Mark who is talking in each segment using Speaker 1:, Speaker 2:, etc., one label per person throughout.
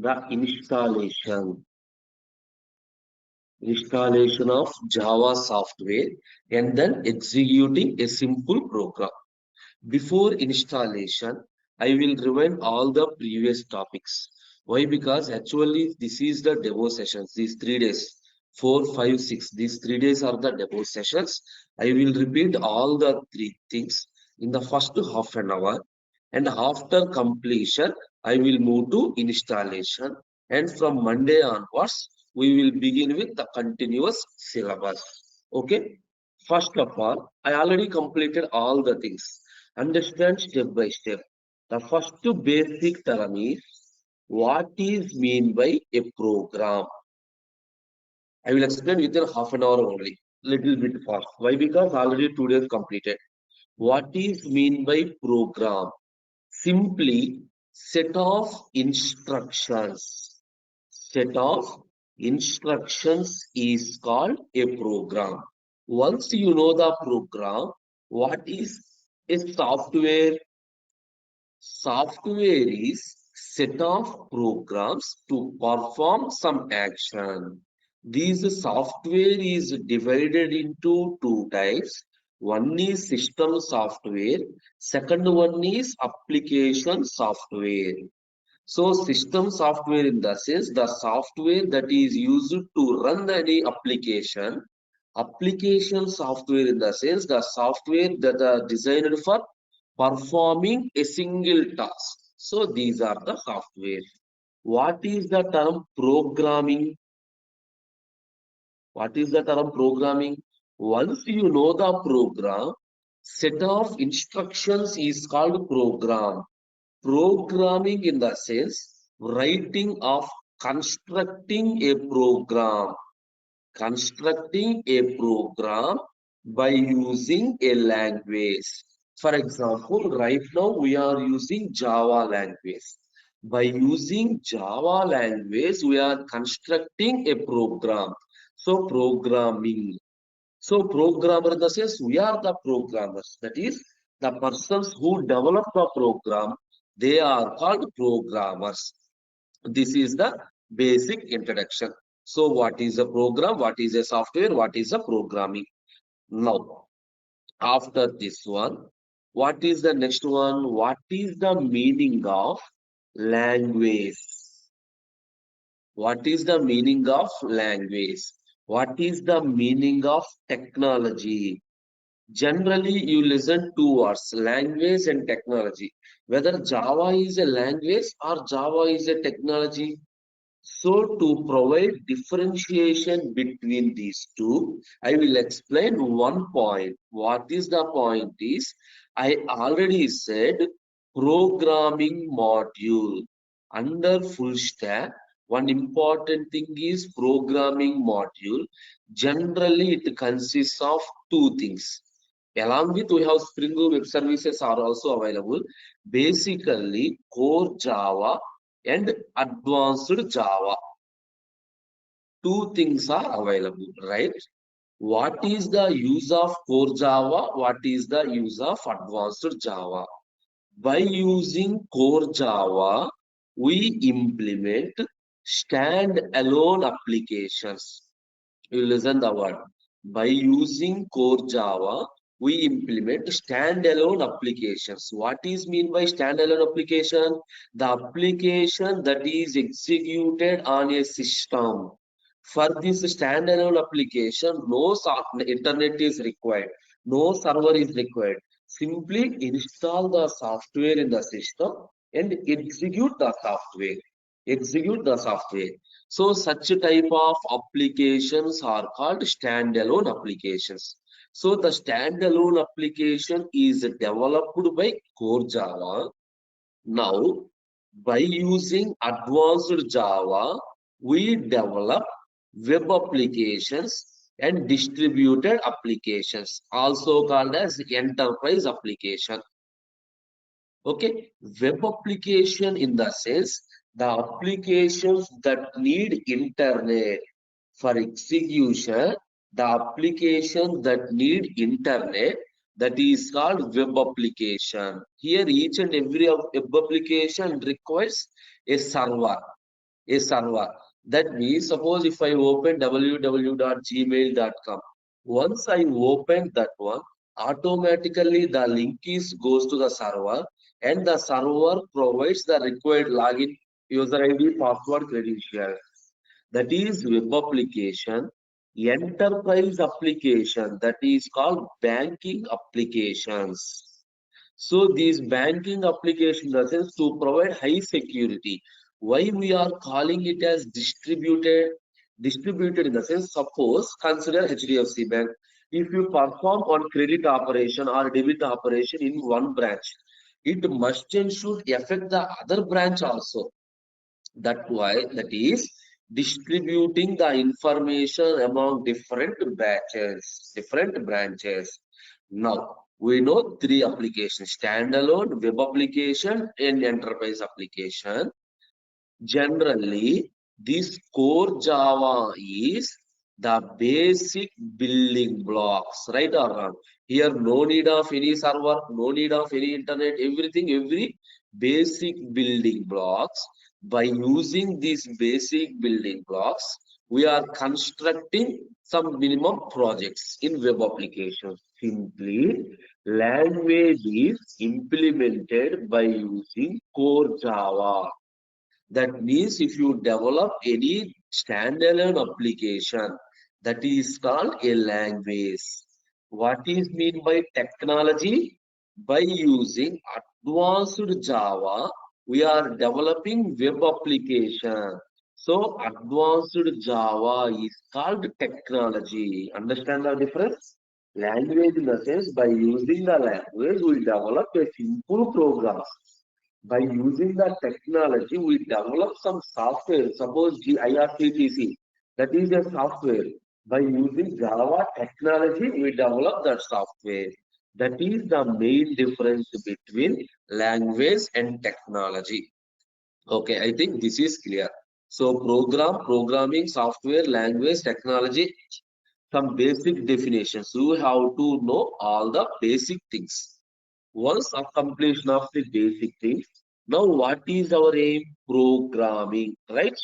Speaker 1: the installation of Java software and then executing a simple program. Before installation, I will rewind all the previous topics. Why? Because actually this is the demo sessions, these 3 days, 4, 5, 6, these 3 days are the demo sessions. I will repeat all the three things in the first half an hour, and after completion, I will move to installation, and from Monday onwards, we will begin with the continuous syllabus. Okay. First of all, I already completed all the things. Understand step by step. The first basic term is what is mean by a program. I will explain within half an hour only. Little bit fast. Why? Because already 2 days completed. What is mean by program? Simply set of instructions. Set of instructions is called a program. Once you know the program, what is a software? Software is set of programs to perform some action. This software is divided into two types. One is system software, second one is application software. So system software in the sense the software that is used to run any application. Application software in the sense the software that are designed for performing a single task. So these are the software. What is the term programming? What is the term programming? Once you know the program, set of instructions is called program. Programming in the sense writing of constructing a program. Constructing a program by using a language. For example, right now we are using Java language. By using Java language, we are constructing a program. So programming. So programmer in the sense we are the programmers. That is the persons who develop the program. They are called programmers. This is the basic introduction. So what is a program? What is a software? What is a programming? Now, after this one, what is the next one? What is the meaning of language? What is the meaning of language? What is the meaning of technology? Generally, you listen two words, language and technology. Whether Java is a language or Java is a technology. So to provide differentiation between these two, I will explain one point. What is the point is, I already said programming module. Under full stack, one important thing is programming module. Generally, it consists of two things. Along with we have Spring Boot web services are also available. Basically, core Java and advanced Java. Two things are available, right? What is the use of core Java? What is the use of advanced Java? By using core Java, we implement stand-alone applications. You listen the word. By using core Java, we implement standalone applications. What is mean by standalone application? The application that is executed on a system. For this standalone application, no internet is required, no server is required. Simply install the software in the system and execute the software. Execute the software. So such type of applications are called standalone applications. So the standalone application is developed by core Java. Now, by using advanced Java, we develop web applications and distributed applications, also called as enterprise application. Okay, web application in the sense the applications that need internet for execution, the application that need internet, that is called web application. Here each and every web application requires a server. a server. That means, suppose if I open www.gmail.com, once I open that one, automatically the link is goes to the server, and the server provides the required login, user ID, password, credentials. That is web application. Enterprise application, that is called banking applications. So these banking applications are sense to provide high security. Why we are calling it as distributed? Distributed in the sense, suppose consider HDFC Bank. If you perform on credit operation or debit operation in one branch, it must and should affect the other branch also. That why that is distributing the information among different batches, different branches. Now we know three applications: standalone, web application, and enterprise application. Generally, this core Java is the basic building blocks, right or wrong? Here, no need of any server, no need of any internet, everything, every basic building blocks. By using these basic building blocks, we are constructing some minimum projects in web applications. Simply, language is implemented by using core Java. That means if you develop any standalone application, that is called a language. What is mean by technology? By using advanced Java, we are developing web application. So advanced Java is called technology. Understand the difference? Language in the sense, by using the language, we develop a simple program. By using the technology, we develop some software. Suppose the IRCTC, that is a software. By using Java technology, we develop that software. That is the main difference between language and technology. Okay, I think this is clear. So programming, software, language, technology, some basic definitions. You have to know all the basic things. Once a completion of the basic things, now what is our aim? Programming, right?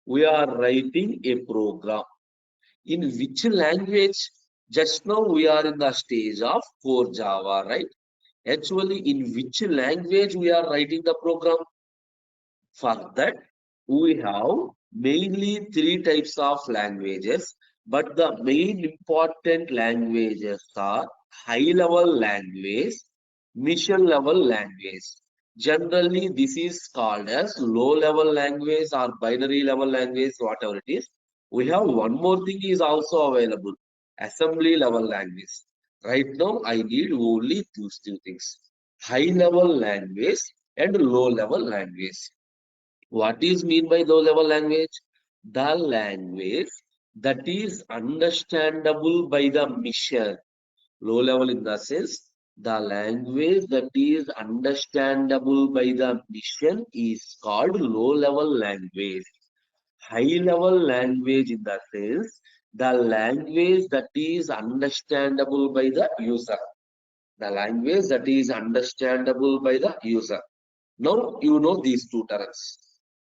Speaker 1: We are writing a program. In which language? Just now we are in the stage of core Java, right? Actually, in which language we are writing the program? For that, we have mainly three types of languages, but the main important languages are high-level language, mission-level language. Generally, this is called as low-level language or binary-level language, whatever it is. We have one more thing is also available, assembly-level language. Right now, I need only these two things, high-level language and low-level language. What is mean by low level language? The language that is understandable by the mission. Low level in the sense, the language that is understandable by the mission is called low level language. High level language in the sense, the language that is understandable by the user. The language that is understandable by the user. Now you know these two terms.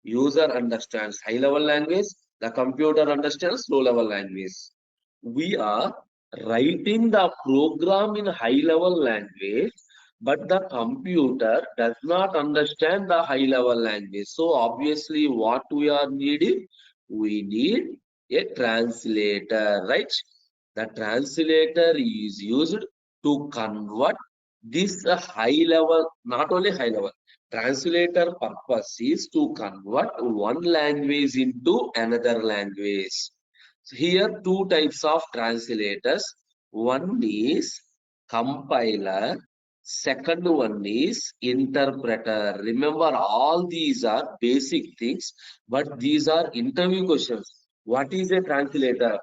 Speaker 1: User understands high level language, the computer understands low level language. We are writing the program in high level language, but the computer does not understand the high level language. So obviously what we are needing? We need a translator, right? The translator is used to convert this high level, not only high level, translator purpose is to convert one language into another language. So here two types of translators. One is compiler, second one is interpreter. Remember, all these are basic things, but these are interview questions. What is a translator?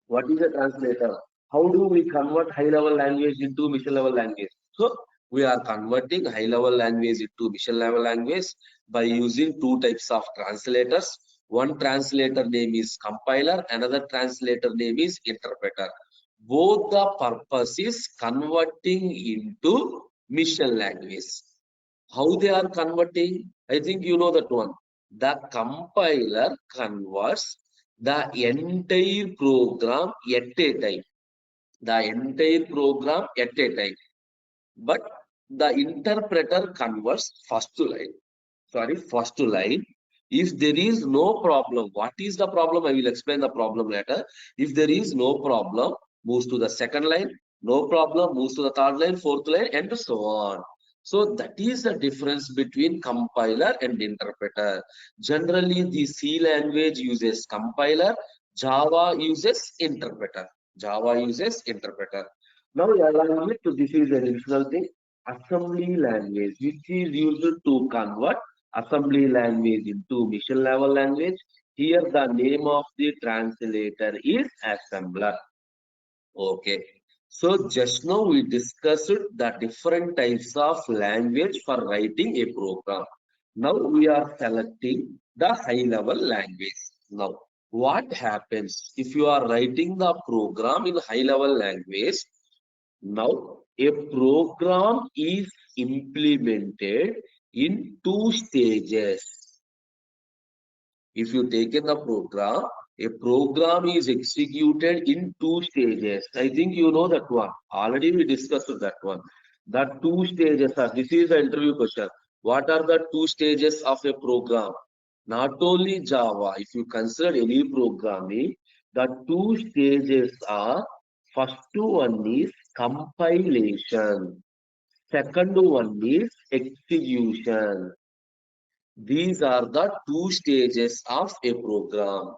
Speaker 1: What is a translator? How do we convert high level language into mission level language? So we are converting high level language into mission level language by using two types of translators. One translator name is compiler, another translator name is interpreter. Both the purpose is converting into mission language. How they are converting? I think you know that one. The compiler converts the entire program at a time. The entire program at a time. But the interpreter converts first line. If there is no problem, what is the problem? I will explain the problem later. If there is no problem, moves to the second line, no problem, moves to the third line, fourth line, and so on. So that is the difference between compiler and interpreter. Generally, the C language uses compiler, Java uses interpreter. Java uses interpreter. Now, along with this is an additional thing, assembly language, which is used to convert assembly language into mission level language. Here the name of the translator is assembler. Okay. So just now we discussed the different types of language for writing a program. Now we are selecting the high level language. Now what happens if you are writing the program in high level language? Now a program is implemented in two stages. If you take in the program, a program is executed in two stages. I think you know that one. Already we discussed that one. The two stages are, this is the interview question. What are the two stages of a program? Not only Java, if you consider any programming, the two stages are, first one is compilation, second one is execution. These are the two stages of a program,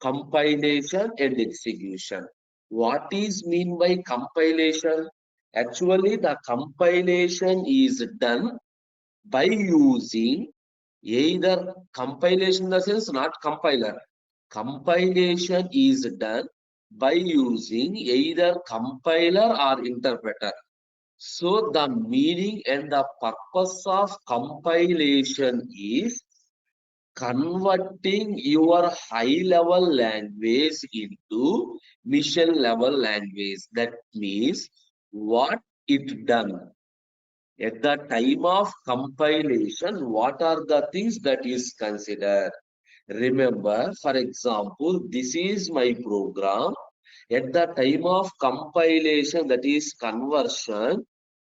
Speaker 1: compilation and execution. What is mean by compilation? Actually, the compilation is done by using either compilation in the sense not compiler. Compilation is done by using either compiler or interpreter. So the meaning and the purpose of compilation is converting your high level language into mission level language. That means what it done at the time of compilation, what are the things that is considered? Remember, for example, this is my program. At the time of compilation, that is conversion,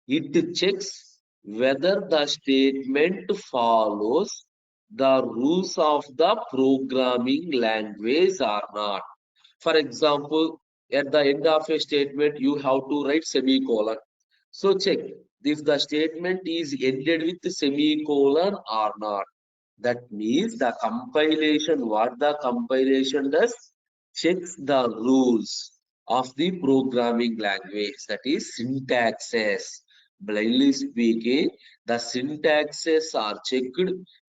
Speaker 1: it checks whether the statement follows the rules of the programming language or not. For example, at the end of a statement, you have to write semicolon. So check if the statement is ended with semicolon or not. That means the compilation, what the compilation does, checks the rules of the programming language, that is syntaxes. Blindly speaking, the syntaxes are checked.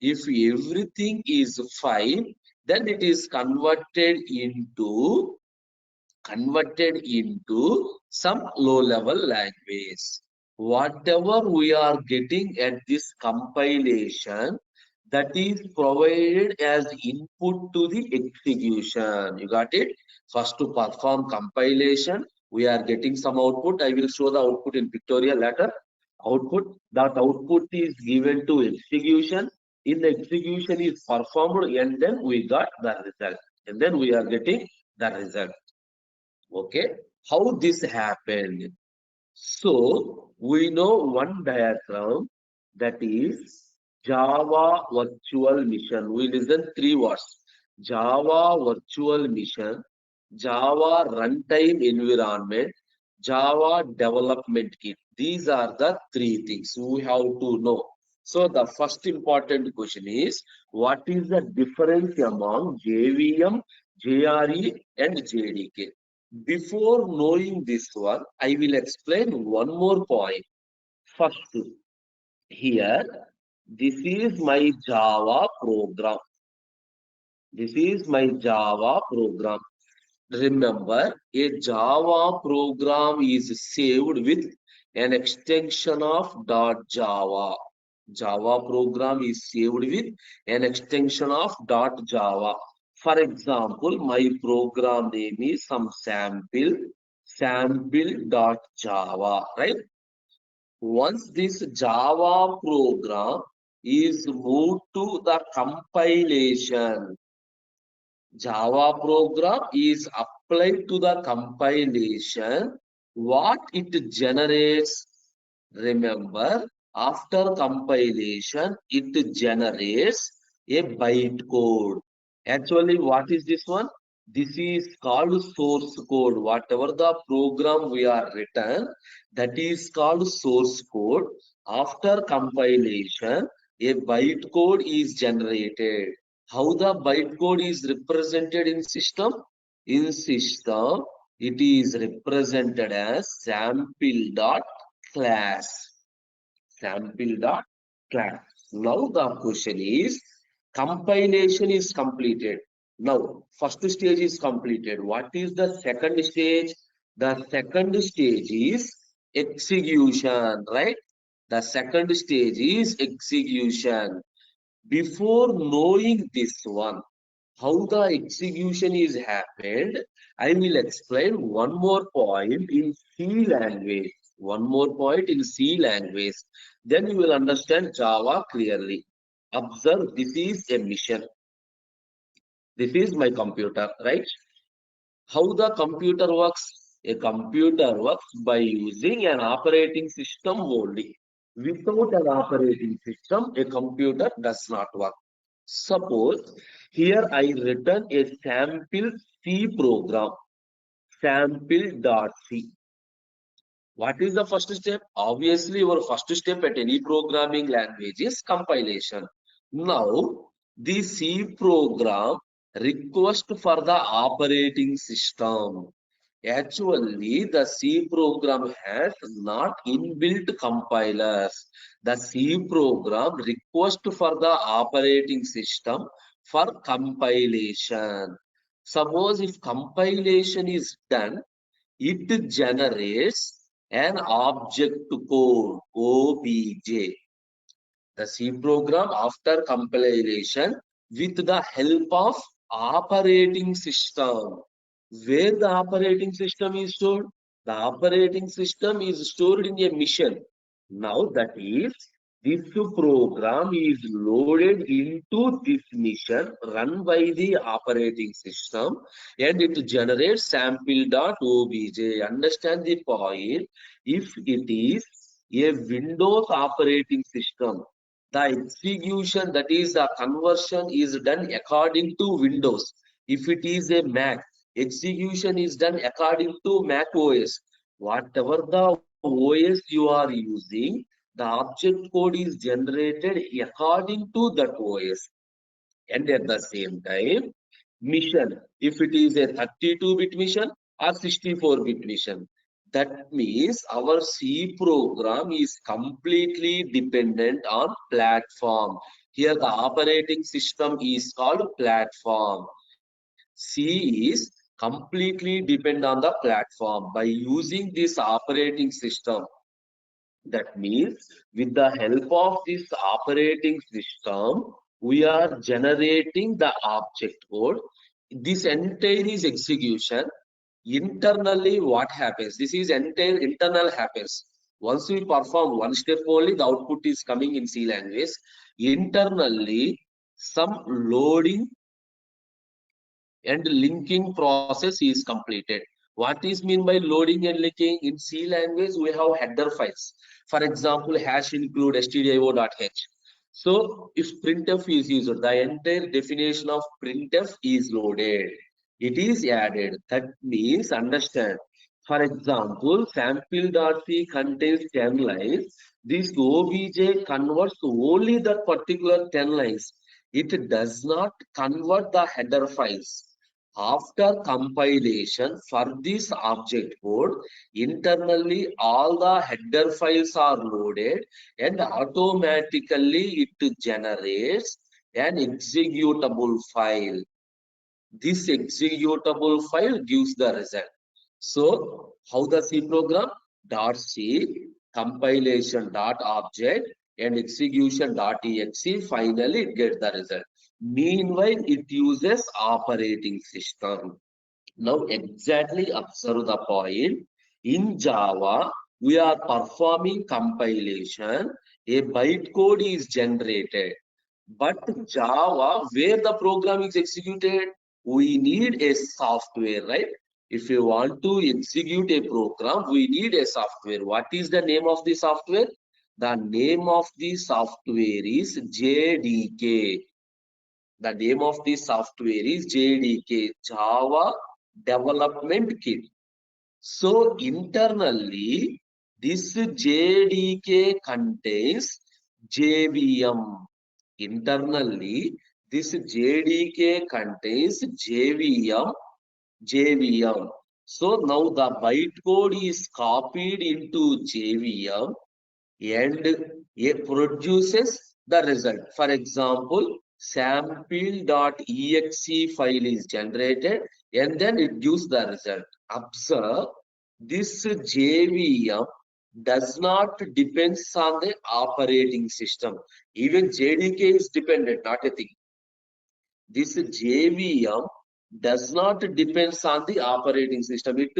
Speaker 1: If everything is fine, then it is converted into some low level language. Whatever we are getting at this compilation, that is provided as input to the execution. You got it? First to perform compilation, we are getting some output. I will show the output in pictorial later. Output, that output is given to execution. In the execution is performed and then we got the result. And then we are getting the result. Okay, how this happened? So we know one diagram, that is Java virtual mission. We listen three words: Java virtual mission, Java runtime environment, Java development kit. These are the three things we have to know. So the first important question is, what is the difference among JVM, JRE and JDK? Before knowing this one, I will explain one more point. First, here, this is my Java program. This is my Java program. Remember, a Java program is saved with an extension of .java. Java program is saved with an extension of .java. For example, my program name is some sample.java, right? Once this Java program is moved to the compilation. Java program is applied to the compilation. What it generates, remember, after compilation, it generates a bytecode. Actually, what is this one? This is called source code. Whatever the program we are written, that is called source code. After compilation, a bytecode is generated. How the bytecode is represented in system? In system, it is represented as sample.class. Sample.class. Now the question is, compilation is completed. Now, first stage is completed. What is the second stage? The second stage is execution, right? The second stage is execution. Before knowing this one, how the execution is happened, I will explain one more point in C language. One more point in C language. Then you will understand Java clearly. Observe, this is a mission. This is my computer, right? How the computer works? A computer works by using an operating system only. Without an operating system, a computer does not work. Suppose here I written a sample C program, sample.c. What is the first step? Obviously, your first step at any programming language is compilation. Now, the C program request for the operating system. Actually, the C program has not inbuilt compilers. The C program request for the operating system for compilation. Suppose if compilation is done, it generates an object code, OBJ. The C program after compilation with the help of operating system. Where the operating system is stored? The operating system is stored in a mission. Now that is, this program is loaded into this mission run by the operating system and it generates sample.obj. Understand the point? If it is a Windows operating system, the execution, that is the conversion, is done according to Windows. If it is a Mac, execution is done according to Mac OS. Whatever the OS you are using, the object code is generated according to that OS. And at the same time, mission, if it is a 32-bit mission or 64-bit mission, that means our C program is completely dependent on platform. Here the operating system is called platform. C is completely dependent on the platform. By using this operating system, that means with the help of this operating system, we are generating the object code. This entire is execution. Internally, what happens? This is entire internal happens. Once we perform one step only, the output is coming in C language. Internally, some loading and linking process is completed. What is mean by loading and linking? In C language, we have header files. For example, hash include stdio.h. So if printf is used, the entire definition of printf is loaded. It is added. That means, understand. For example, sample.c contains 10 lines. This obj converts only that particular 10 lines. It does not convert the header files. After compilation for this object code, internally all the header files are loaded and automatically it generates an executable file. This executable file gives the result. So, how the C program? .c, compilation .object and execution .exe, finally it gets the result. Meanwhile, it uses operating system. Now exactly observe the point. In Java, we are performing compilation A bytecode is generated. But Java, where the program is executed, we need a software, right? If you want to execute a program, we need a software. What is the name of the software? The name of the software is JDK. The name of the software is JDK, Java Development Kit. So internally, this JDK contains JVM. Internally, this JDK contains JVM. So now the bytecode is copied into JVM and it produces the result. For example, sample.exe file is generated and then it gives the result. Observe, this JVM does not depends on the operating system. Even JDK is dependent, not a thing. This JVM does not depends on the operating system. It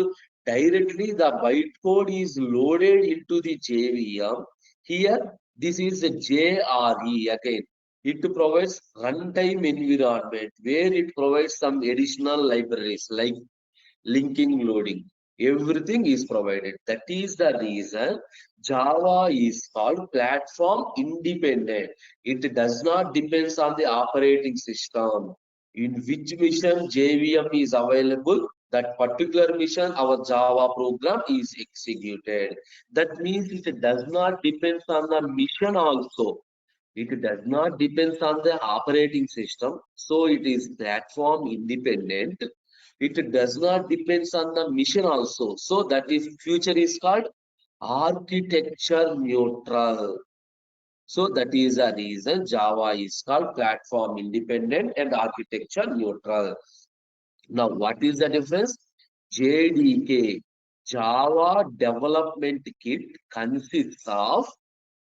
Speaker 1: directly the bytecode is loaded into the JVM. Here, this is a JRE again. It provides runtime environment where it provides some additional libraries like linking loading. Everything is provided. That is the reason Java is called platform independent. It does not depend on the operating system. In which mission JVM is available, that particular mission our Java program is executed. That means it does not depend on the mission also. It does not depend on the operating system, so it is platform independent. It does not depend on the mission also, so that is future is called architecture neutral. So that is a reason Java is called platform independent and architecture neutral. Now, what is the difference? JDK, Java Development Kit, consists of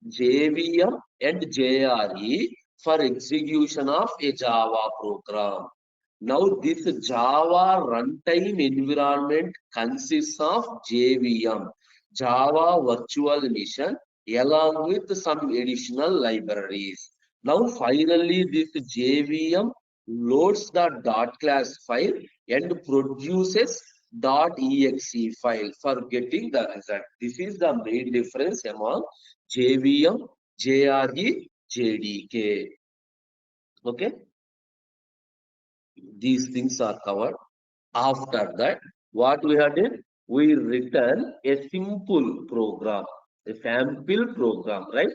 Speaker 1: JVM and JRE for execution of a Java program. Now, this Java runtime environment consists of JVM, Java Virtual Machine, along with some additional libraries. Now, finally, this JVM loads the .class file and produces .exe file for getting the result. This is the main difference among JVM, JRE, JDK. Okay, these things are covered. After that, what we have done? We return a simple program, a sample program, right?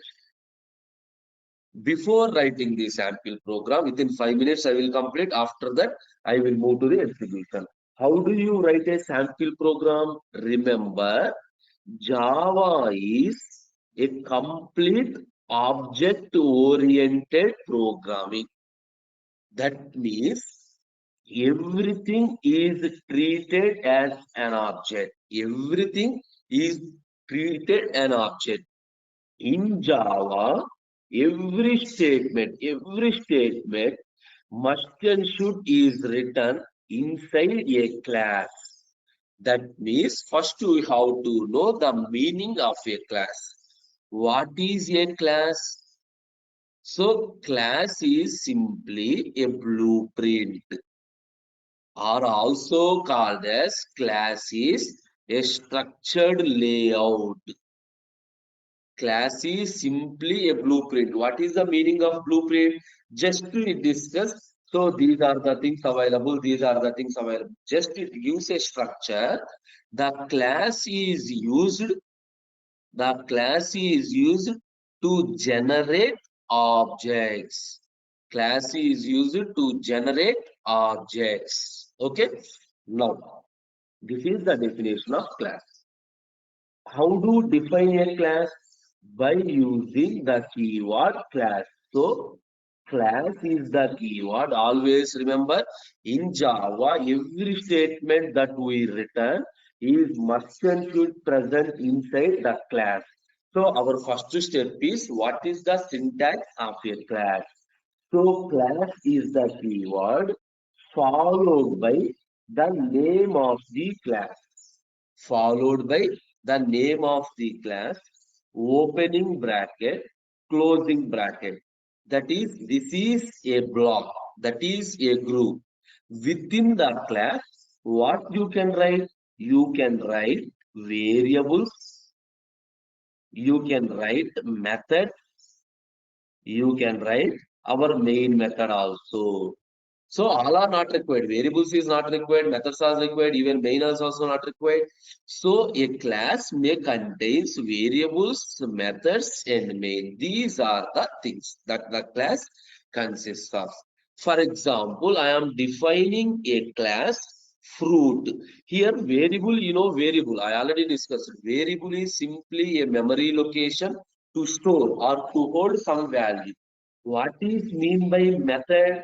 Speaker 1: Before writing the sample program, within 5 minutes I will complete. After that, I will move to the execution. How do you write a sample program? Remember, Java is a complete object-oriented programming. That means everything is treated as an object. Everything is treated an object. In Java, every statement must and should is written inside a class. That means first we have to know the meaning of a class. What is a class? So class is simply a blueprint, or also called as class is a structured layout. Class is simply a blueprint. What is the meaning of blueprint? Just to discuss. So these are the things available. These are the things available. Just it gives a structure. The class is used. The class is used to generate objects. Class is used to generate objects. Okay. Now, this is the definition of class. How to define a class? By using the keyword class. So class is the keyword. Always remember, in Java, every statement that we return is must and should present inside the class. So our first step is, what is the syntax of a class? So class is the keyword followed by the name of the class. Followed by the name of the class, opening bracket, closing bracket. That is, this is a block, that is a group. Within the class, what you can write? You can write variables, you can write method, you can write our main method also. So all are not required. Variables is not required. Methods are required. Even main is also not required. So a class may contains variables, methods, and main. These are the things that the class consists of. For example, I am defining a class fruit. Here variable, variable. I already discussed. Variable is simply a memory location to store or to hold some value. What is mean by method?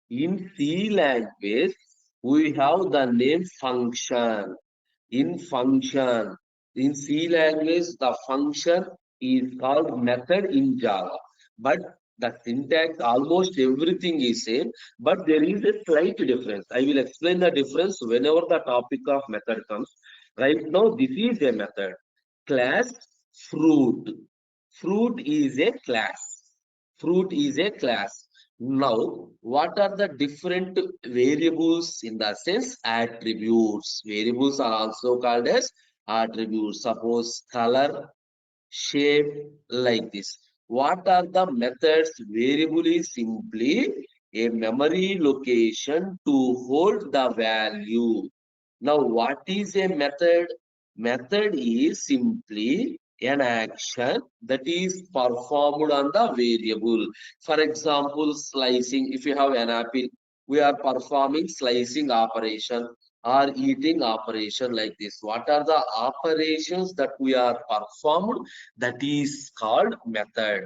Speaker 1: In C language, we have the name function. In function, in C language, the function is called method in Java. But the syntax, almost everything is same, but there is a slight difference. I will explain the difference whenever the topic of method comes. Right now, this is a method. Class fruit. Fruit is a class. Fruit is a class. Now, what are the different variables in the sense attributes? Variables are also called as attributes. Suppose color, shape, like this. What are the methods? Variable is simply a memory location to hold the value. Now, what is a method? Method is simply an action that is performed on the variable. For example, slicing. If you have an apple, we are performing slicing operation or eating operation like this. What are the operations that we are performed? That is called method.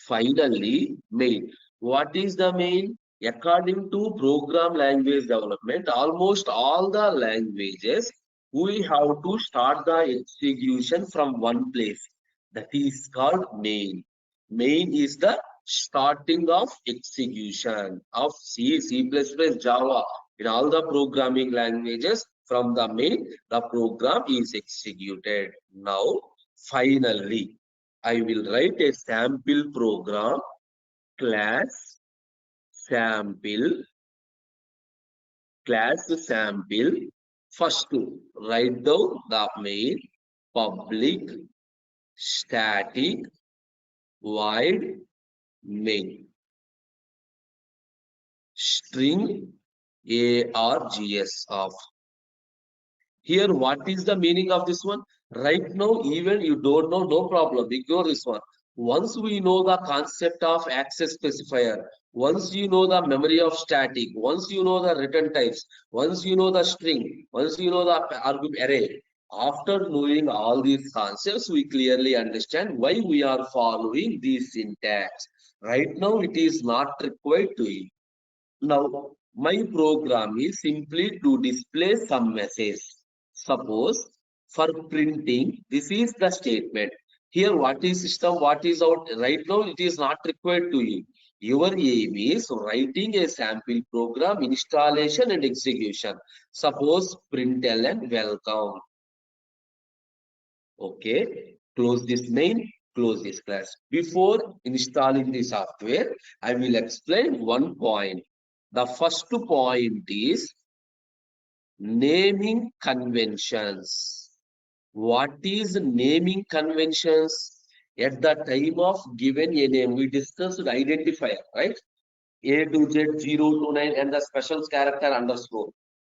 Speaker 1: Finally, main. What is the main? According to program language development, almost all the languages, we have to start the execution from one place. That is called main. Main is the starting of execution of C, C++, Java. In all the programming languages, from the main, the program is executed. Now, finally, I will write a sample program, class sample, class sample. First, write down the main, public, static, void, main, string, args of. Here, what is the meaning of this one? Right now, even you don't know, no problem. Ignore this one. Once we know the concept of access specifier, once you know the memory of static, once you know the return types, once you know the string, once you know the argument array, after knowing all these concepts, we clearly understand why we are following these syntax. Right now, it is not required to you. Now, my program is simply to display some message. Suppose for printing, this is the statement. Here, what is system, what is out? Right now, it is not required to you. Your aim is writing a sample program, installation and execution. Suppose println welcome. Okay, close this main, close this class. Before installing the software, I will explain one point. The first point is naming conventions. What is naming conventions? At the time of given a name, we discussed identifier, right? A to Z, 0 to 9, and the special character underscore.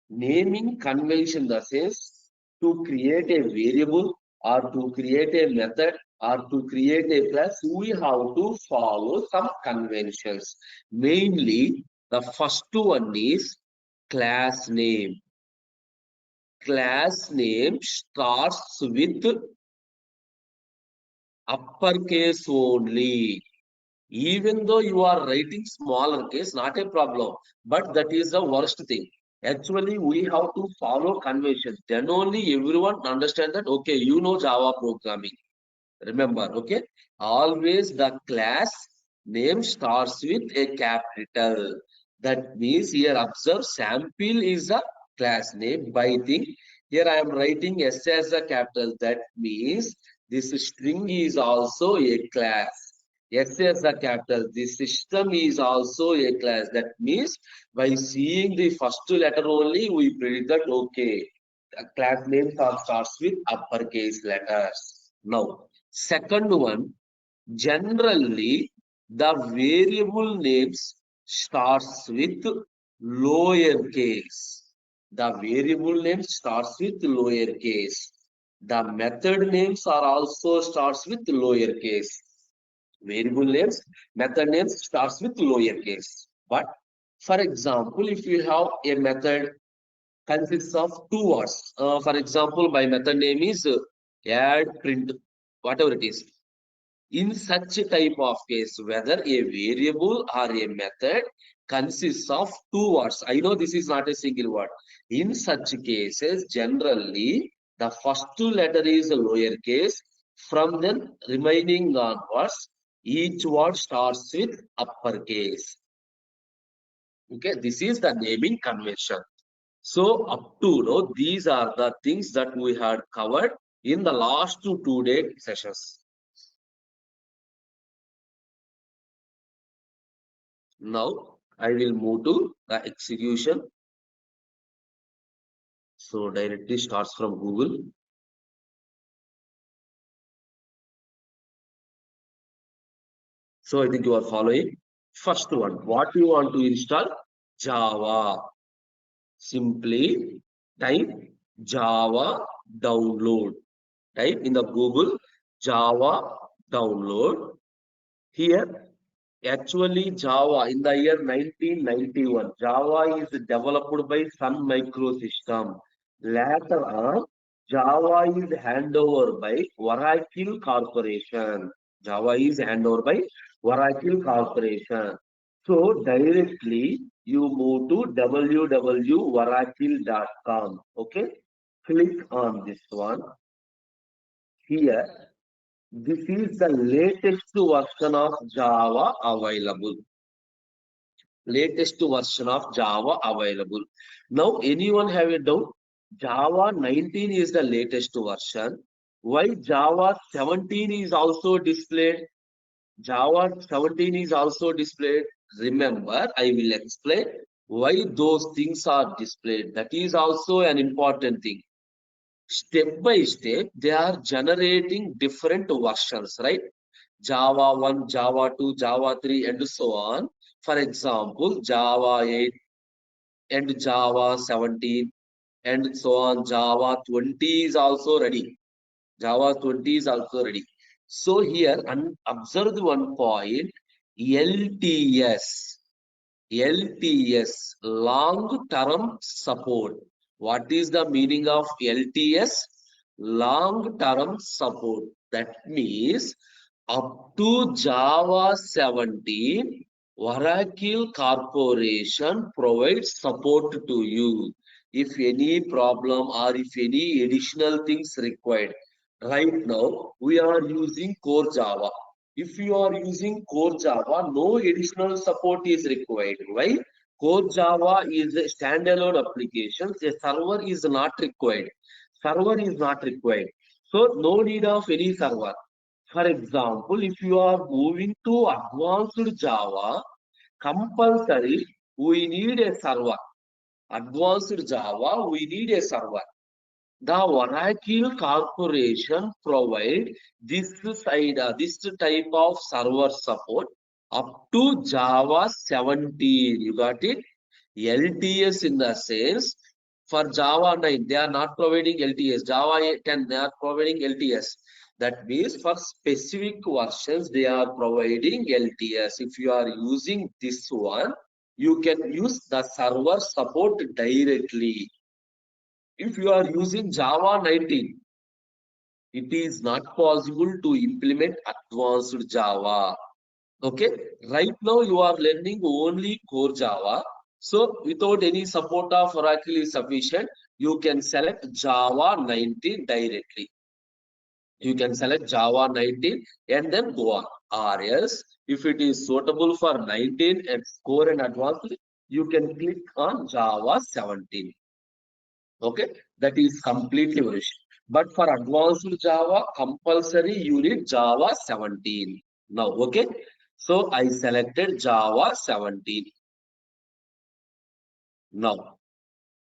Speaker 1: Naming convention, the says to create a variable or to create a method or to create a class, we have to follow some conventions. Mainly, the first one is class name. Class name starts with uppercase only. Even though you are writing smaller case, not a problem. But that is the worst thing. Actually, we have to follow convention. Then only everyone understand that, okay, you know Java programming. Remember, okay? Always the class name starts with a capital. That means here observe sample is a class name by thing. Here I am writing S as a capital. That means This string is also a class. S as a capital. This system is also a class. That means by seeing the first letter only, we predict that okay, the class names are starts with uppercase letters. Now, second one, generally the variable names starts with lowercase. The variable name starts with lowercase. The method names are also starts with lowercase. Variable names, method names starts with lowercase. But for example, if you have a method consists of two words. For example, my method name is add print, whatever it is. In such type of case, whether a variable or a method consists of two words. I know this is not a single word. In such cases, generally, the first two letter is a lowercase. From then remaining onwards, each word starts with uppercase. Okay, this is the naming convention. So up to these are the things that we had covered in the last 2 day sessions. Now I will move to the execution. So directly starts from Google. So I think you are following. First one, what you want to install? Java. Simply type Java download. Type in the Google Java download. Here, actually, Java in the year 1991, Java is developed by Sun Microsystem. Later on, Java is handed over by Oracle Corporation. Java is handed over by Oracle Corporation. So directly you move to www.oracle.com. Okay, click on this one. Here, this is the latest version of Java available. Latest version of Java available. Now, anyone have a doubt? Java 19 is the latest version. Why Java 17 is also displayed? Java 17 is also displayed. Remember, I will explain why those things are displayed. That is also an important thing. Step by step, they are generating different versions, right? Java 1, Java 2, Java 3, and so on. For example, Java 8 and Java 17 and so on. Java 20 is also ready. Java 20 is also ready. So here, observe one point, LTS. LTS, long term support. What is the meaning of LTS? Long term support. That means up to Java 17, Oracle Corporation provides support to you. If any problem or if any additional things required. Right now, we are using core Java. If you are using core Java, no additional support is required. Why? Core Java is a standalone application. A server is not required. Server is not required. So no need of any server. For example, if you are moving to advanced Java, compulsory we need a server. Advanced Java, we need a server. The Oracle Corporation provide this type of server support up to Java 17. You got it? LTS in the sense for Java 9, they are not providing LTS. Java 10, they are providing LTS. That means for specific versions, they are providing LTS. If you are using this one, you can use the server support directly. If you are using Java 19, it is not possible to implement advanced Java. Okay, right now you are learning only core Java. So without any support of Oracle is sufficient, you can select Java 19 directly. You can select Java 19 and then go on. Or else, if it is suitable for 19 and core and advanced, you can click on Java 17. Okay, that is completely finished. But for advanced Java, compulsory you need Java 17. Now, okay. So I selected Java 17. Now,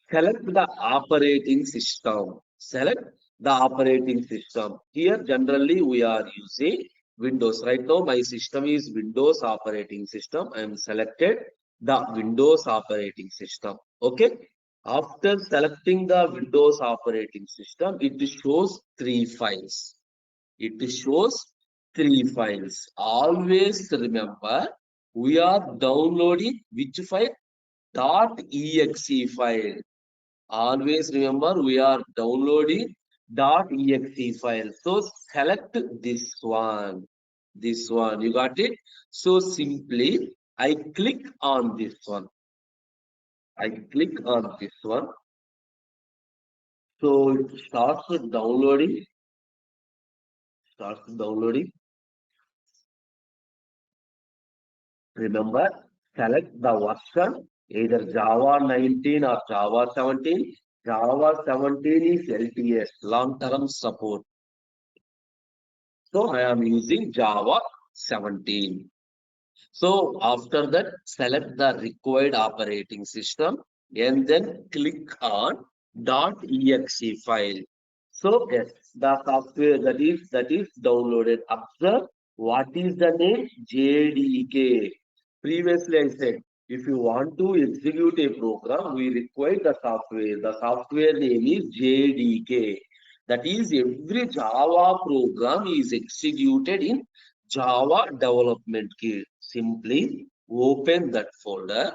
Speaker 1: select the operating system. Select the operating system. Here, generally, we are using Windows. Right now, my system is Windows operating system. I am selected the Windows operating system. Okay. After selecting the Windows operating system, it shows three files. It shows three files. Always remember, we are downloading which file? .exe file. Always remember, we are downloading .exe file. So select this one. This one. You got it? So simply, I click on this one. I click on this one. So it starts downloading. Starts downloading. Remember, select the version, either Java 19 or Java 17. Java 17 is LTS, long-term support. So I am using Java 17. So after that, select the required operating system and then click on .exe file. So yes, the software that is downloaded. Observe what is the name? JDK. Previously I said if you want to execute a program, we require the software. The software name is JDK. That is, every Java program is executed in Java development kit. Simply open that folder.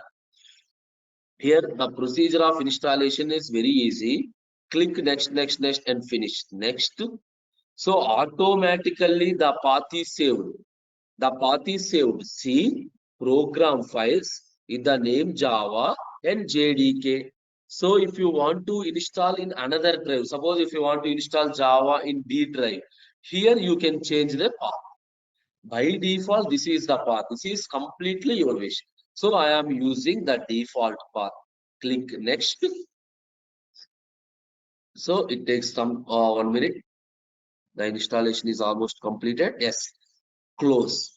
Speaker 1: Here the procedure of installation is very easy. Click next, next, next and finish. Next. So automatically the path is saved. The path is saved. See program files in the name Java and JDK. So if you want to install in another drive, suppose if you want to install Java in D drive, here you can change the path. By default, this is the path. This is completely your wish. So I am using the default path. Click next. So it takes some 1 minute. The installation is almost completed. Yes. Close.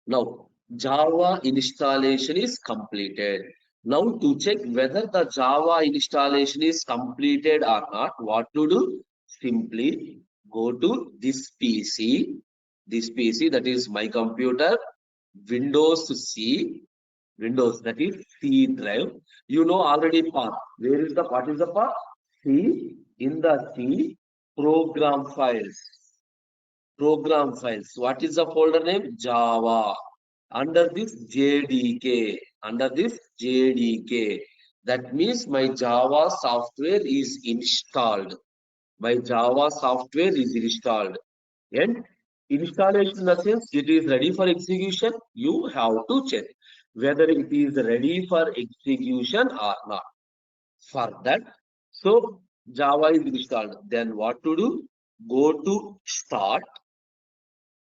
Speaker 1: Now Java installation is completed. Now to check whether the Java installation is completed or not, what to do? Simply go to this PC. This PC, that is my computer. Windows C, Windows, that is C drive. You know already path. Where is the what is the path? C, in the C program files. Program files. What is the folder name? Java. Under this JDK. Under this JDK. That means my Java software is installed. My Java software is installed. And installation in the sense it is ready for execution. You have to check whether it is ready for execution or not. For that, so Java is installed. Then what to do? Go to start.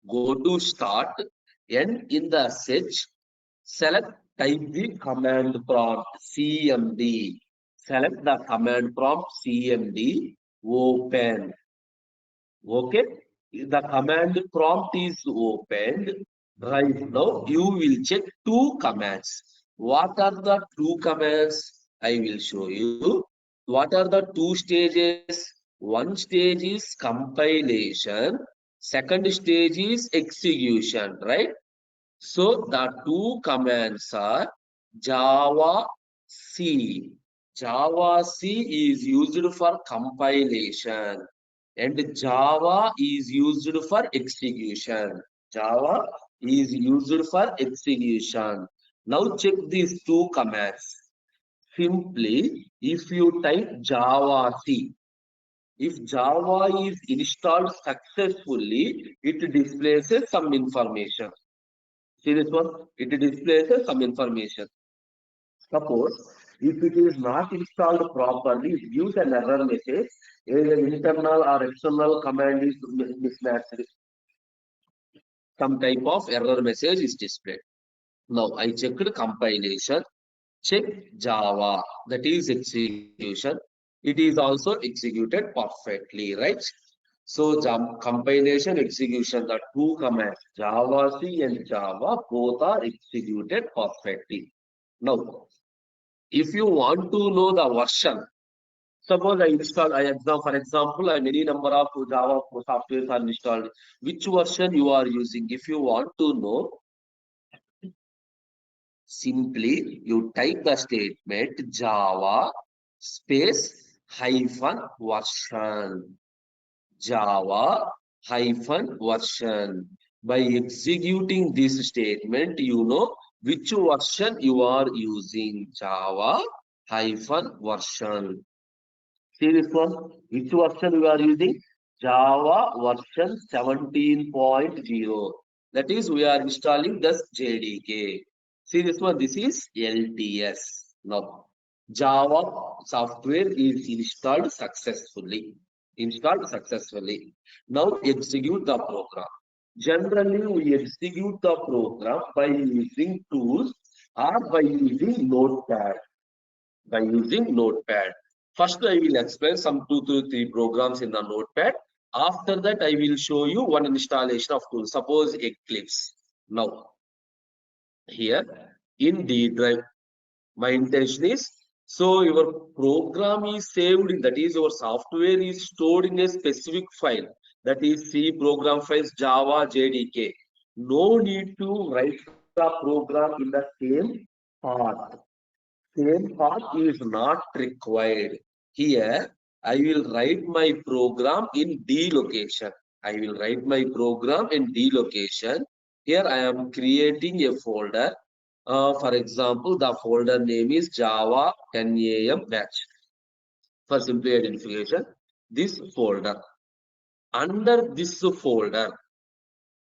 Speaker 1: Go to start, and in the search, select type the command prompt CMD. Select the command prompt CMD. Open. Okay, the command prompt is opened. Right now, you will check two commands. What are the two commands? I will show you. What are the two stages? One stage is compilation. Second stage is execution, right? So the two commands are Java C. Java C is used for compilation and Java is used for execution. Java is used for execution. Now check these two commands. Simply, if you type Java C, if Java is installed successfully, it displays some information. See this one? It displays some information. Suppose if it is not installed properly, it gives an error message. Either internal or external command is mismatched. Some type of error message is displayed. Now I checked compilation. Check Java. That is execution. it is also executed perfectly, right? So combination execution, the two commands, Java C and Java, both are executed perfectly. Now, if you want to know the version, suppose I install, for example, many number of Java softwares are installed. Which version you are using? If you want to know, simply you type the statement Java space hyphen version. Java hyphen version. By executing this statement, you know which version you are using. Java hyphen version. See this one. Which version we are using? Java version 17.0. That is, we are installing this JDK. See this one. This is LTS. Now, Java software is installed successfully. Installed successfully. Now, execute the program. Generally, we execute the program by using tools or by using Notepad. First, I will explain some 2 to 3 programs in the Notepad. After that, I will show you one installation of tools. Suppose Eclipse. Now, here in D drive, my intention is, so your program is saved, that is your software is stored in a specific file, that is C program files Java JDK. No need to write the program in the same path. Same path is not required. Here, I will write my program in D location. I will write my program in D location. Here, I am creating a folder. For example, the folder name is Java 10 AM batch. For simple identification, this folder. Under this folder,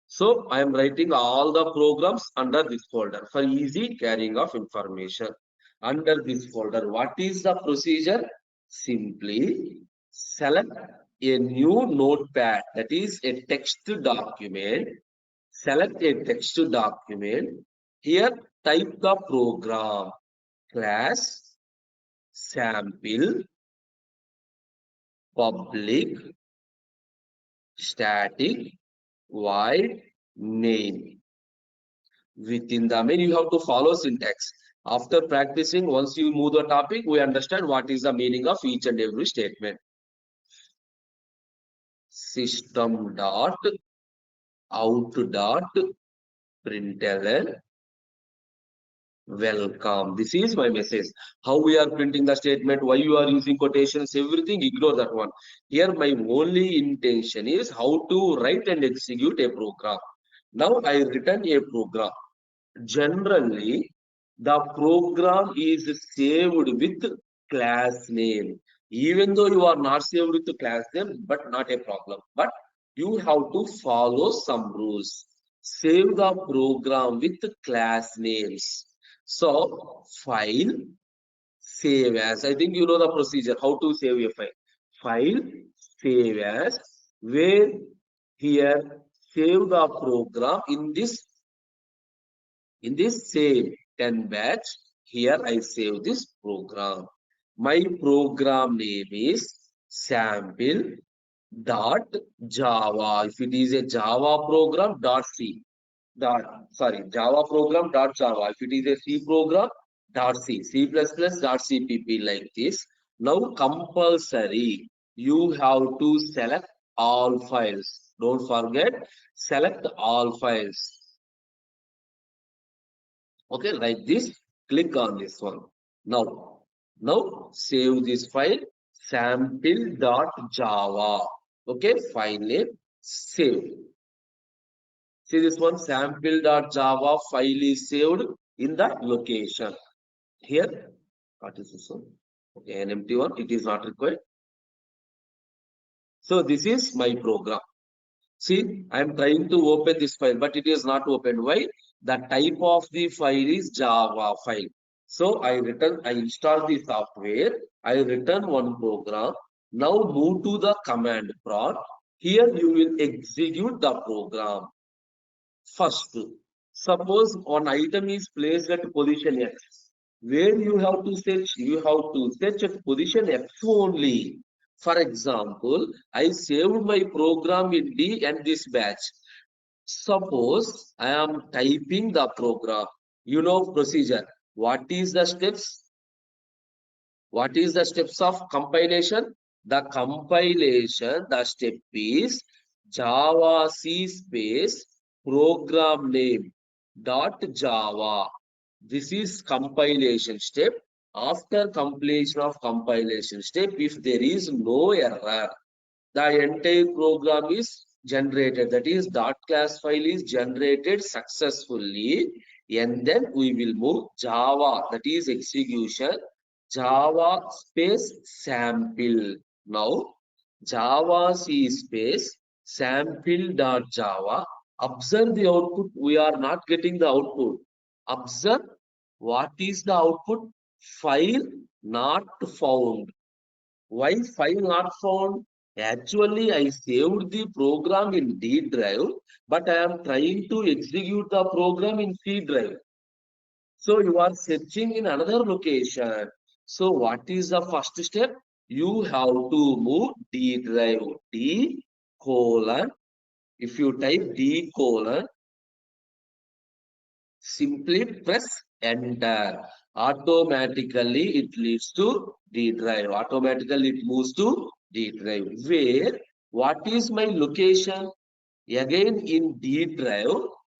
Speaker 1: so I am writing all the programs under this folder for easy carrying of information. Under this folder, what is the procedure? Simply select a new notepad, that is a text document. Select a text document. Here type the program class sample public static void name. Within the main, you have to follow syntax. After practicing, once you move the topic, we understand what is the meaning of each and every statement. System dot out dot println welcome. This is my message. How we are printing the statement, why you are using quotations, everything, ignore that one. Here, my only intention is how to write and execute a program. Now, I written a program. Generally, the program is saved with class name. Even though you are not saved with the class name, but not a problem. But you have to follow some rules. Save the program with class names. So, file, save as. I think you know the procedure, how to save a file. File, save as, where here, save the program in this same 10 batch. Here I save this program. My program name is sample dot Java. If it is a Java program, dot C. Java program dot Java. If it is a C program, dot C. C++ dot CPP, like this. Now compulsory, you have to select all files. Don't forget, select all files. Okay, like this, click on this one. Now save this file, sample.java. Okay, file name, save. See this one, sample.java file is saved in the location. Here, what is this one? Okay, an empty one, it is not required. So this is my program. See, I am trying to open this file, but it is not opened. Why? The type of the file is Java file. So I install the software, I return one program. Now move to the command prompt. Here you will execute the program. First, suppose one item is placed at position X. Where you have to search? You have to search at position F only. For example, I saved my program in D and this batch. Suppose I am typing the program. You know procedure. What is the steps? What is the steps of compilation? The compilation, the step is Java C space program name dot Java. This is compilation step. After completion of compilation step, if there is no error, the entire program is generated. That is, dot class file is generated successfully, and then we will move Java, that is execution, Java space sample. Now, Java C space sample dot Java. Observe the output. We are not getting the output. Observe what is the output? File not found. Why file not found? Actually, I saved the program in D drive, but I am trying to execute the program in C drive. So you are searching in another location. So what is the first step? You have to move D drive. D colon. If you type D colon, simply press enter. Automatically it leads to D drive. Automatically it moves to D drive. Where what is my location? Again in D drive,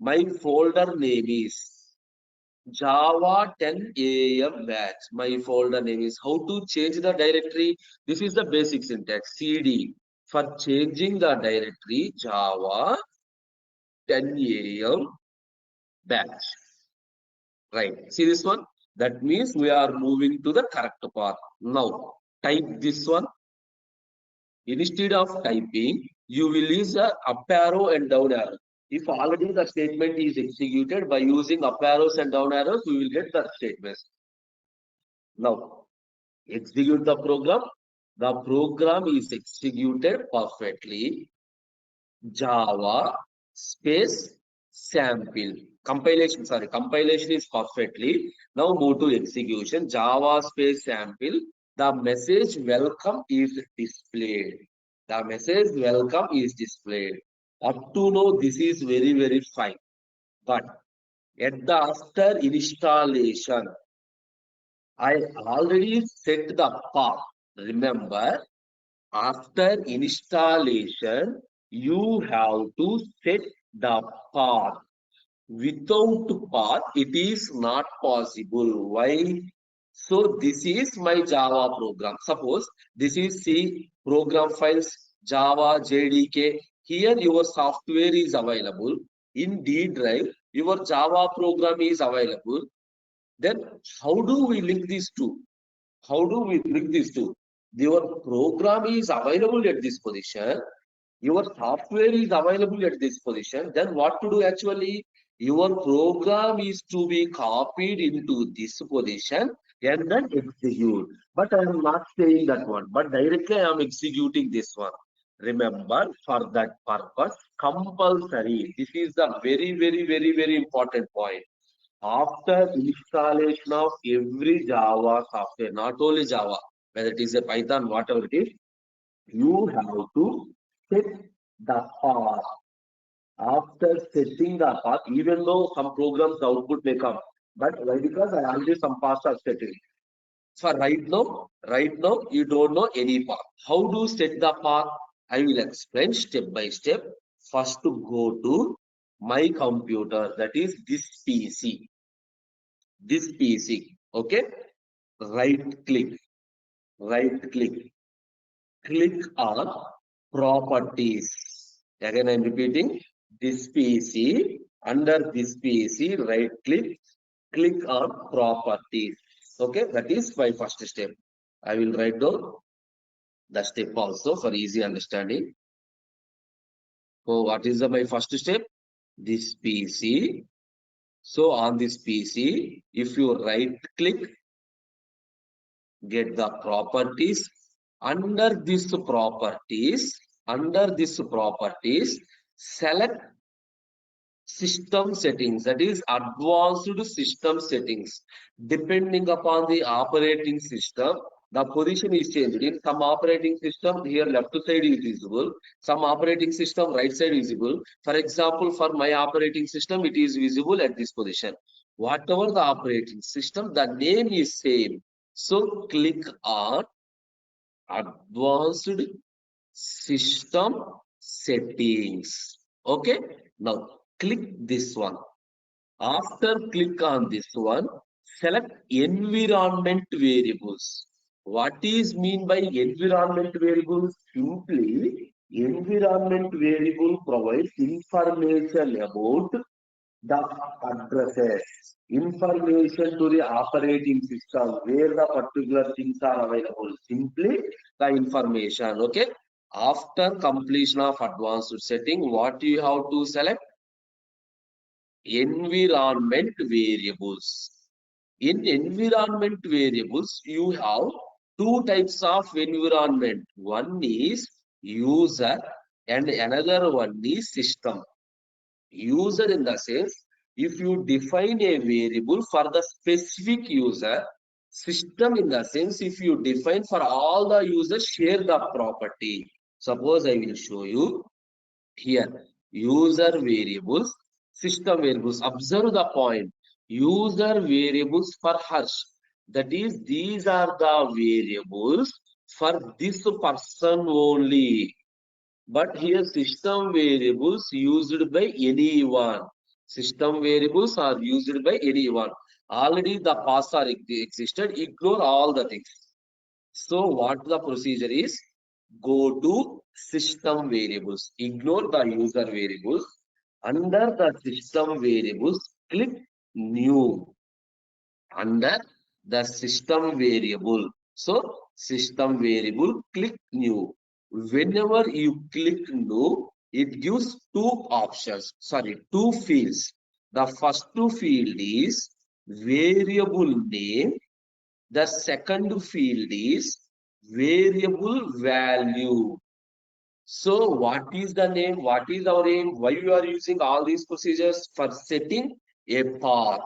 Speaker 1: my folder name is Java 10 AM batch. My folder name is. How to change the directory? This is the basic syntax. CD. For changing the directory, Java 10 AM batch. Right. See this one? That means we are moving to the correct path. Now, type this one. Instead of typing, you will use a up arrow and down arrow. If already the statement is executed by using up arrows and down arrows, we will get the statement. Now, execute the program. The program is executed perfectly. Java space sample. Compilation is perfectly. Now move to execution. Java space sample. The message welcome is displayed. The message welcome is displayed. Up to now, this is very, very fine. But at the after installation, I already set the path. Remember, after installation, you have to set the path. Without path, it is not possible. Why? So this is my Java program. Suppose this is C program files, Java, JDK. Here your software is available. In D drive, your Java program is available. Then how do we link these two? How do we link these two? Your program is available at this position. Your software is available at this position. Then what to do actually? Your program is to be copied into this position and then execute. But I am not saying that one. But directly I am executing this one. Remember, for that purpose, compulsory. This is the very, very, very, very important point. After installation of every Java software, not only Java, whether it is a Python, whatever it is, you have to set the path. After setting the path, even though some programs the output may come, but why? Because I already some paths are setting. For right now, you don't know any path. How to set the path? I will explain step by step. First, to go to my computer, that is this PC. This PC, okay? Right click, click on properties. Again, I'm repeating this PC. Under this PC, right click on properties. Okay, that is my first step. I will write down the step also for easy understanding. So, what is my first step? This PC. So, on this PC, if you right click, get the properties. Under this properties, select system settings, that is advanced system settings. Depending upon the operating system, the position is changed. In some operating system, here left side is visible. Some operating system, right side is visible. For example, for my operating system, it is visible at this position. Whatever the operating system, the name is same. So click on advanced system settings. Okay. Now click this one. After click on this one, select environment variables. What is mean by environment variables? Simply, environment variable provides information about the addresses, information to the operating system where the particular things are available. Simply the information. Okay. After completion of advanced setting, what you have to select? Environment variables. In environment variables, you have two types of environment. One is user and another one is system. User in the sense, if you define a variable for the specific user, system in the sense, if you define for all the users, share the property. Suppose I will show you here, user variables, system variables. Observe the point. User variables for Harsh. That is, these are the variables for this person only. But here system variables used by anyone. System variables are used by anyone. Already the paths are existed. Ignore all the things. So what the procedure is? Go to system variables. Ignore the user variables. Under the system variables, click new. Under the system variable. So system variable, click new. Whenever you click new, it gives two options. Sorry, two fields. The first field is variable name. The second field is variable value. So what is the name? What is our aim? Why you are using all these procedures? For setting a path.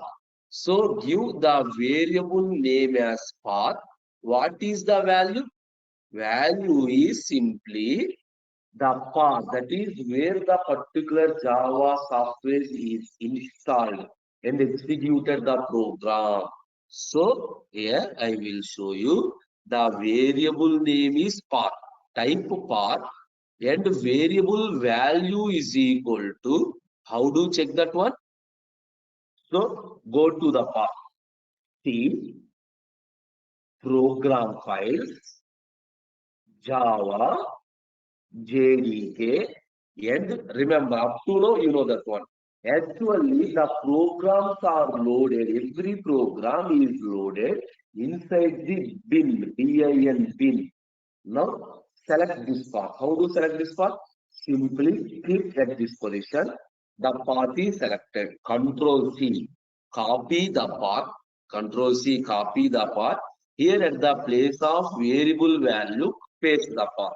Speaker 1: So give the variable name as path. What is the value? Value is simply the path, that is where the particular Java software is installed and executed the program. So here I will show you the variable name is path, type path, and variable value is equal to, how do you check that one? So go to the path, C, program files, Java, JDK, and remember, up to now, you know that one. Actually, the programs are loaded, every program is loaded inside the bin, bin bin. Now, select this path. How to select this path? Simply click at this position. The path is selected. Control C, copy the path. Control C, copy the path. Here at the place of variable value, paste the path.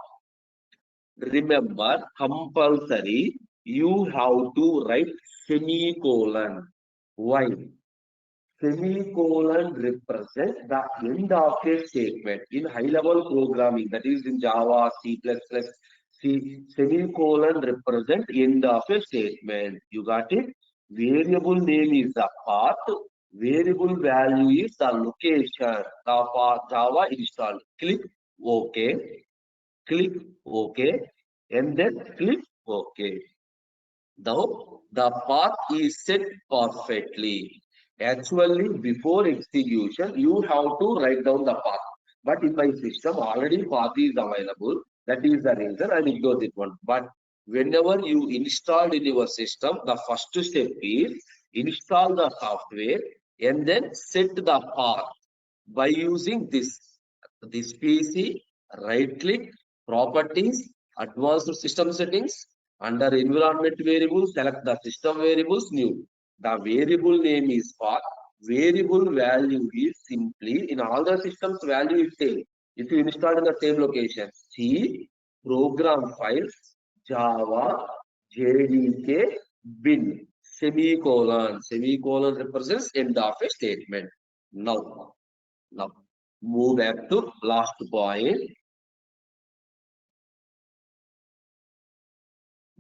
Speaker 1: Remember, compulsory, you have to write semicolon. Why? Semicolon represents the end of a statement. In high-level programming, that is in Java, C++, semicolon represent end of a statement. You got it? Variable name is the path. Variable value is the location. The path Java installed. Click OK. Click OK. And then click OK. Now the path is set perfectly. Actually, before execution, you have to write down the path. But in my system, already path is available. That is the reason I ignore this one. But whenever you install in your system, the first step is install the software and then set the path by using this PC, right click, properties, advanced system settings. Under environment variables, select the system variables new. The variable name is path. Variable value is simply, in all the systems, value is same. If you install in the same location, C, program files, Java, JDK, bin. Semicolon. Semicolon represents end of a statement. Now move back to last point.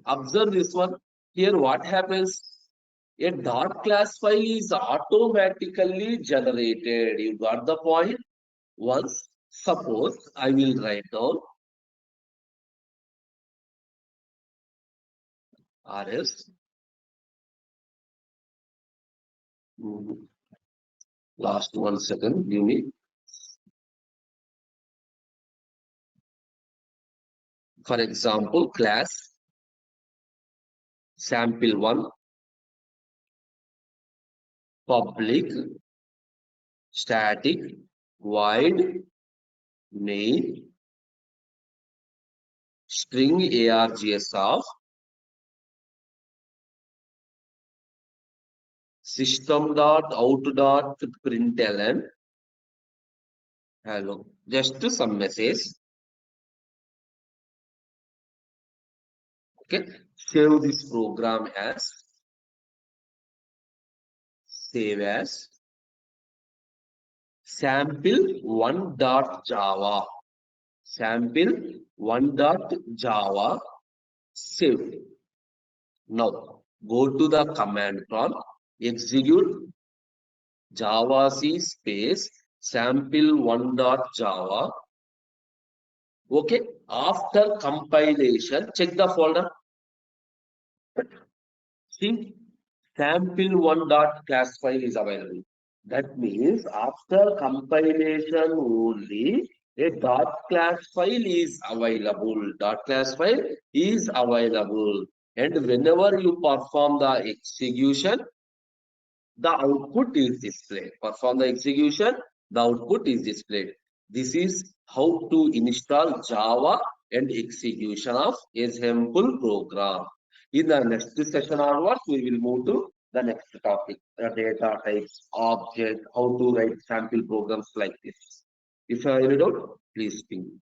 Speaker 1: Observe this one. Here what happens? A dot class file is automatically generated. You got the point? Once, suppose I will write down RS. Last 1 second, give me. For example, class sample1 public static void main string args of system.out.println. Hello, just some message. Okay, save this program as save as sample1.java. Sample1.java saved. Now go to the command prompt, execute java c space sample1.java. Okay, after compilation, check the folder. See, sample1.class file is available. That means after compilation only a dot class file is available. Dot class file is available. And whenever you perform the execution, the output is displayed. Perform the execution, the output is displayed. This is how to install Java and execution of a simple program. In the next session onwards, we will move to the next topic, the data types, object, how to write sample programs like this. If you have any doubt, please ping.